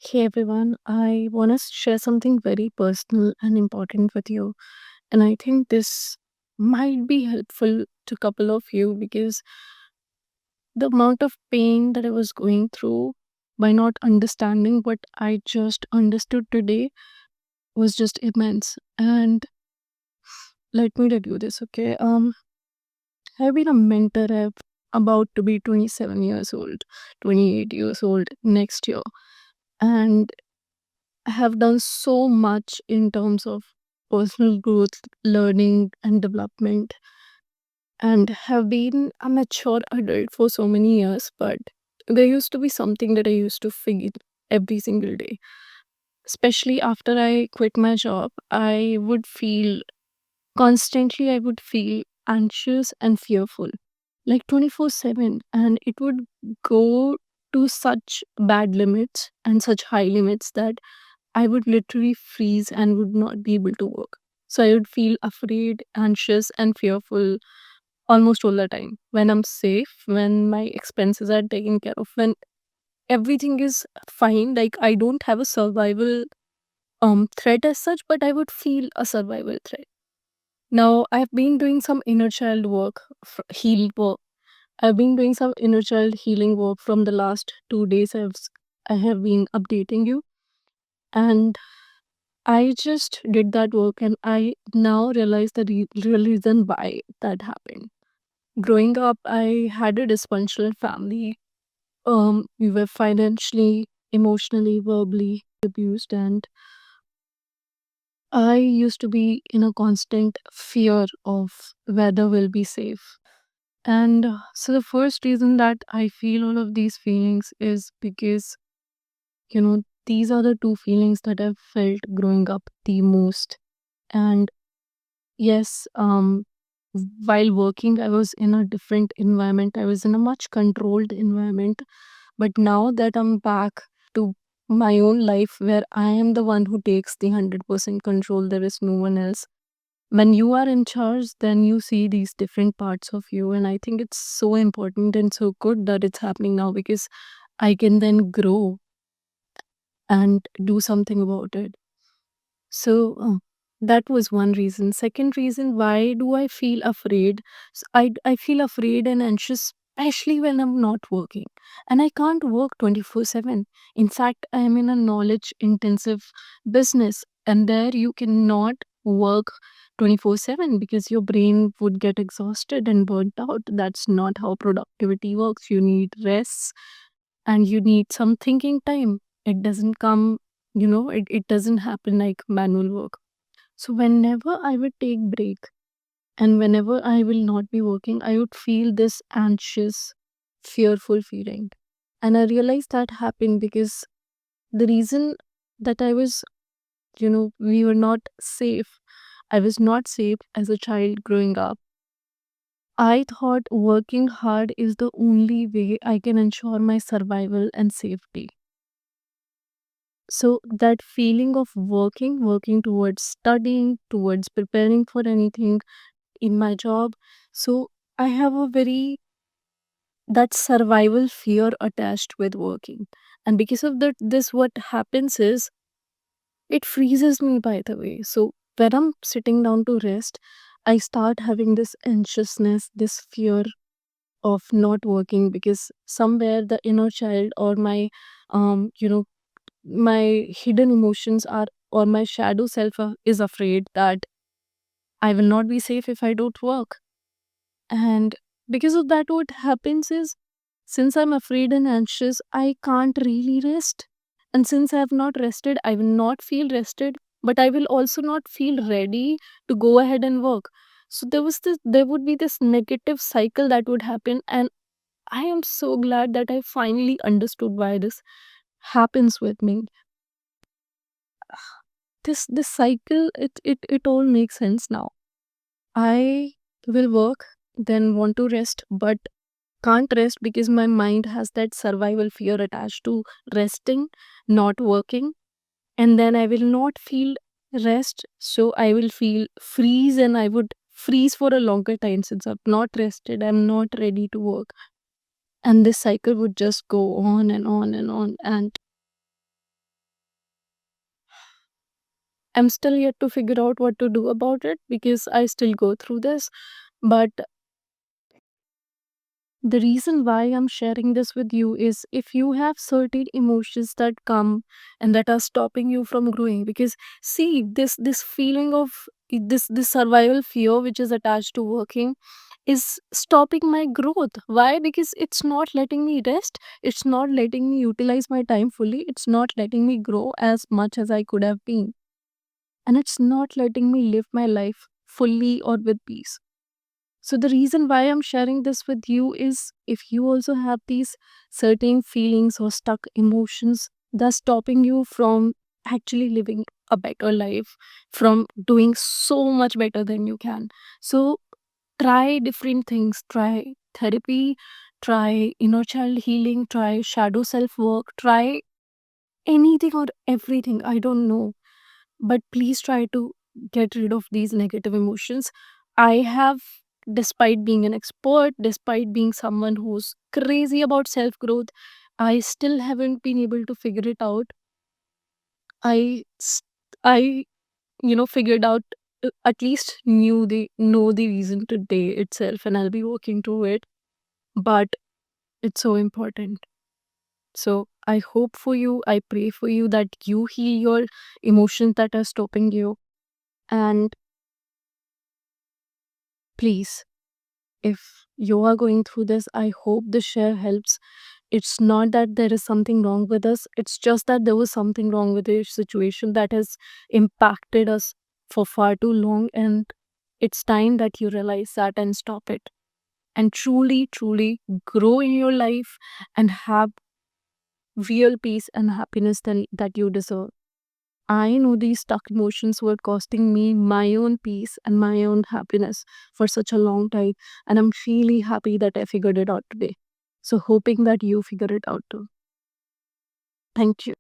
Hey everyone, I want to share something very personal and important with you. And I think this might be helpful to a couple of you because the amount of pain that I was going through by not understanding what I just understood today was just immense. And let me tell you this, okay? I've been a mentor. I'm about to be 27 years old, 28 years old next year. And I have done so much in terms of personal growth, learning, and development, and have been a mature adult for so many years. But there used to be something that I used to feel every single day. Especially after I quit my job, I would feel anxious and fearful, like 24/7. And it would go to such bad limits and such high limits that I would literally freeze and would not be able to work. So I would feel afraid, anxious, and fearful almost all the time. When I'm safe, when my expenses are taken care of, when everything is fine, like I don't have a survival threat as such, but I would feel a survival threat. Now I've been doing some inner child work, heal work. I've been doing some inner child healing work from the last 2 days. I have been updating you, and I just did that work and I now realize the real reason why that happened. Growing up, I had a dysfunctional family. We were financially, emotionally, verbally abused, and I used to be in a constant fear of whether we'll be safe. And so the first reason that I feel all of these feelings is because, these are the two feelings that I've felt growing up the most. And yes, while working, I was in a different environment. I was in a much controlled environment. But now that I'm back to my own life where I am the one who takes the 100% control, there is no one else. When you are in charge, then you see these different parts of you. And I think it's so important and so good that it's happening now because I can then grow and do something about it. So that was one reason. Second reason, why do I feel afraid? I feel afraid and anxious, especially when I'm not working. And I can't work 24/7. In fact, I am in a knowledge intensive business, and there you cannot work 24/7 because your brain would get exhausted and burnt out. That's not how productivity works. You need rest and you need some thinking time. It doesn't come, it doesn't happen like manual work. So whenever I would take break and whenever I will not be working, I would feel this anxious, fearful feeling. And I realized that happened because the reason that we were not safe, I was not safe as a child growing up. I thought working hard is the only way I can ensure my survival and safety. So that feeling of working towards studying, towards preparing for anything in my job. So I have a very that survival fear attached with working. And because of that, this what happens is it freezes me, by the way. So when I'm sitting down to rest, I start having this anxiousness, this fear of not working because somewhere the inner child or um you know my hidden emotions are or my shadow self is afraid that I will not be safe if I don't work. And because of that, what happens is since I'm afraid and anxious, I can't really rest. And since I have not rested, I will not feel rested, but I will also not feel ready to go ahead and work. So there would be this negative cycle that would happen. And I am so glad that I finally understood why this happens with me. This cycle, it all makes sense now. I will work, then want to rest, but can't rest because my mind has that survival fear attached to resting, not working, and then I will not feel rest, so I will feel freeze and I would freeze for a longer time since I've not rested, I'm not ready to work. And this cycle would just go on and on and on. And I'm still yet to figure out what to do about it because I still go through this. But the reason why I'm sharing this with you is if you have certain emotions that come and that are stopping you from growing, because see, this feeling of this survival fear which is attached to working is stopping my growth. Why? Because it's not letting me rest, it's not letting me utilize my time fully, it's not letting me grow as much as I could have been, and it's not letting me live my life fully or with peace. So, the reason why I'm sharing this with you is if you also have these certain feelings or stuck emotions that's stopping you from actually living a better life, from doing so much better than you can. So, try different things, try therapy, try inner child healing, try shadow self work, try anything or everything. I don't know, but please try to get rid of these negative emotions. I have, despite being an expert, despite being someone who's crazy about self growth, I still haven't been able to figure it out. I, s- I, figured out, at least know the reason today itself, and I'll be working to it. But it's so important. So I hope for you, I pray for you that you heal your emotions that are stopping you. And please, if you are going through this, I hope this share helps. It's not that there is something wrong with us, it's just that there was something wrong with the situation that has impacted us for far too long. And it's time that you realize that and stop it. And truly, truly grow in your life and have real peace and happiness that you deserve. I know these stuck emotions were costing me my own peace and my own happiness for such a long time. And I'm really happy that I figured it out today. So, hoping that you figure it out too. Thank you.